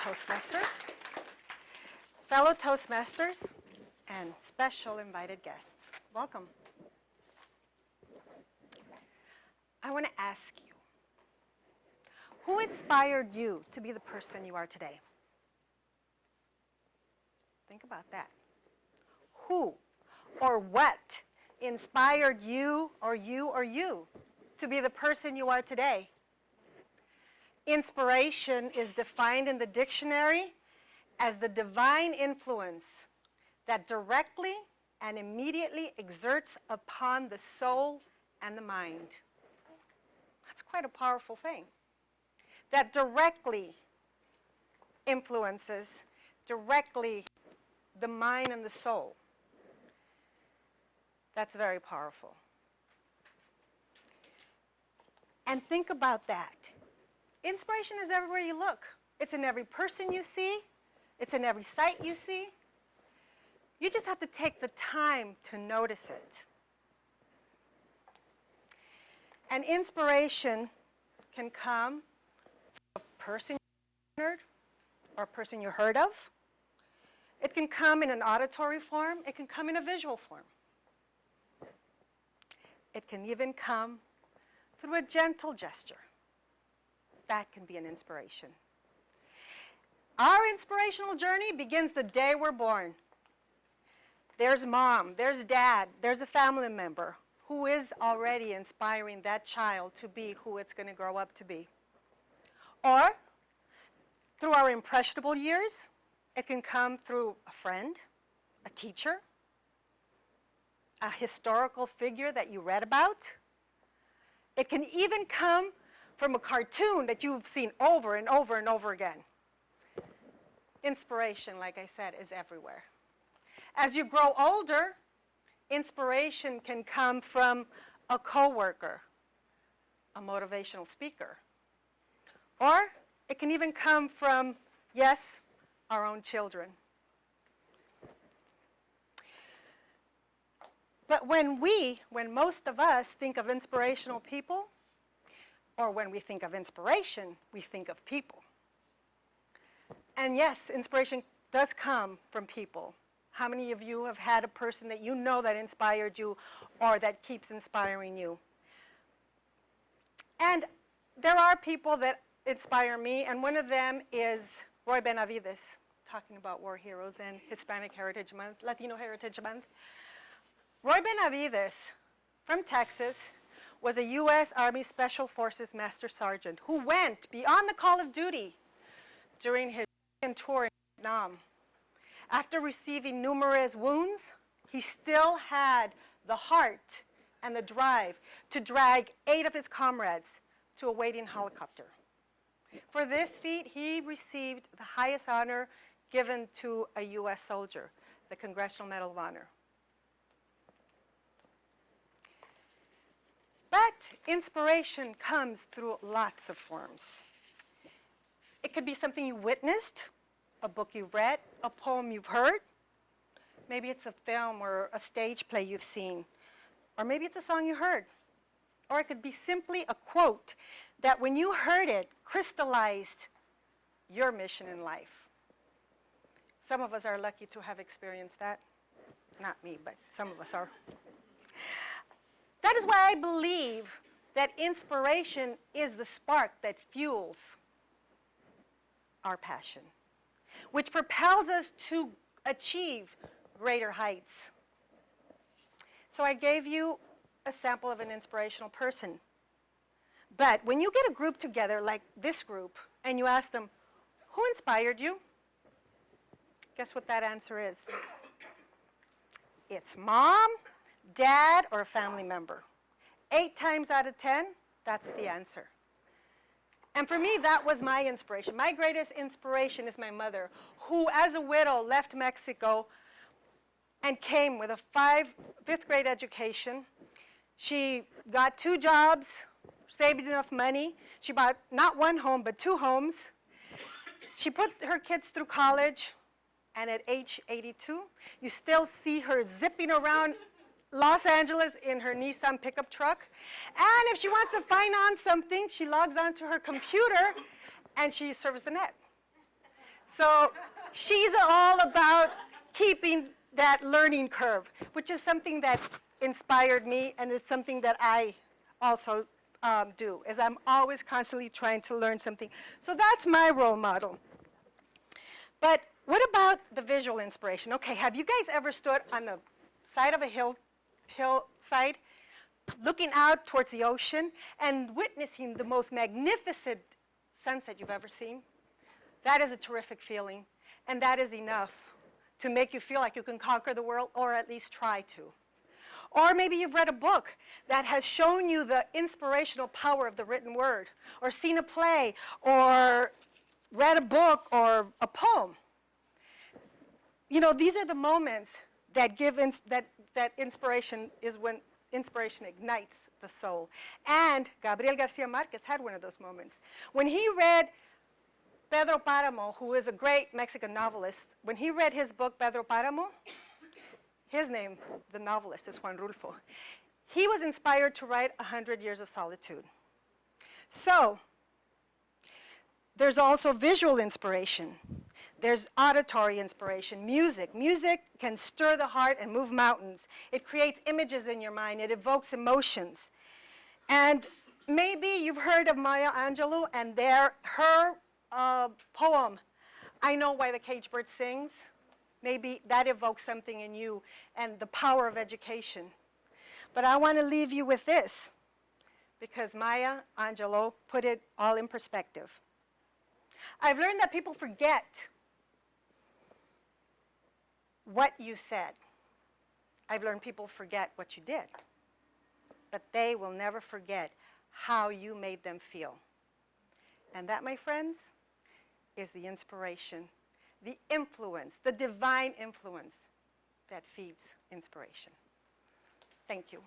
Toastmaster, fellow Toastmasters, and special invited guests. Welcome. I want to ask you, who inspired you to be the person you are today? Think about that. Who or what inspired you to be the person you are today? Inspiration is defined in the dictionary as the divine influence that directly and immediately exerts upon the soul and the mind. That's quite a powerful thing. That directly influences directly the mind and the soul. That's very powerful. And think about that. Inspiration is everywhere you look. It's in every person you see. It's in every sight you see. You just have to take the time to notice it. And inspiration can come from a person you honored or a person you heard of. It can come in an auditory form. It can come in a visual form. It can even come through a gentle gesture. That can be an inspiration. Our inspirational journey begins the day we're born. There's mom, there's dad, there's a family member who is already inspiring that child to be who it's going to grow up to be. Or, through our impressionable years, it can come through a friend, a teacher, a historical figure that you read about. It can even come from a cartoon that you've seen over and over and over again. Inspiration, like I said, is everywhere. As you grow older, inspiration can come from a coworker, a motivational speaker. Or it can even come from, yes, our own children. But when most of us think of inspirational people, or when we think of inspiration, we think of people. And yes, inspiration does come from people. How many of you have had a person that you know that inspired you or that keeps inspiring you? And there are people that inspire me, and one of them is Roy Benavides, talking about war heroes and Hispanic Heritage Month, Latino Heritage Month. Roy Benavides, from Texas, was a U.S. Army Special Forces Master Sergeant who went beyond the call of duty during his tour in Vietnam. After receiving numerous wounds, he still had the heart and the drive to drag 8 of his comrades to a waiting helicopter. For this feat, he received the highest honor given to a U.S. soldier, the Congressional Medal of Honor. But inspiration comes through lots of forms. It could be something you witnessed, a book you've read, a poem you've heard. Maybe it's a film or a stage play you've seen. Or maybe it's a song you heard. Or it could be simply a quote that when you heard it, crystallized your mission in life. Some of us are lucky to have experienced that. Not me, but some of us are. That is why I believe that inspiration is the spark that fuels our passion, which propels us to achieve greater heights. So I gave you a sample of an inspirational person. But when you get a group together, like this group, and you ask them, who inspired you? Guess what that answer is? It's mom, dad, or a family member. 8 times out of 10, that's the answer. And for me, that was my inspiration. My greatest inspiration is my mother, who as a widow left Mexico and came with a 5th grade education. She got 2 jobs, saved enough money. She bought not 1 home, but 2 homes. She put her kids through college, and at age 82, you still see her zipping around Los Angeles in her Nissan pickup truck. And if she wants to find on something, she logs onto her computer and she surfs the net. So she's all about keeping that learning curve, which is something that inspired me and is something that I also do, is I'm always constantly trying to learn something. So that's my role model. But what about the visual inspiration? Okay, have you guys ever stood on the side of a hillside, looking out towards the ocean and witnessing the most magnificent sunset you've ever seen? That is a terrific feeling, and that is enough to make you feel like you can conquer the world, or at least try to. Or maybe you've read a book that has shown you the inspirational power of the written word, or seen a play, or read a book or a poem. You know, these are the moments that give that inspiration is when inspiration ignites the soul. And Gabriel Garcia Marquez had one of those moments. When he read Pedro Páramo, who is a great Mexican novelist, when he read his book, Pedro Páramo, his name, the novelist, is Juan Rulfo. He was inspired to write 100 Years of Solitude. So, there's also visual inspiration. There's auditory inspiration, music. Music can stir the heart and move mountains. It creates images in your mind. It evokes emotions. And maybe you've heard of Maya Angelou and her poem, I Know Why the Caged Bird Sings. Maybe that evokes something in you and the power of education. But I want to leave you with this, because Maya Angelou put it all in perspective. I've learned that people forget what you said. I've learned people forget what you did. But they will never forget how you made them feel. And that, my friends, is the inspiration, the influence, the divine influence that feeds inspiration. Thank you.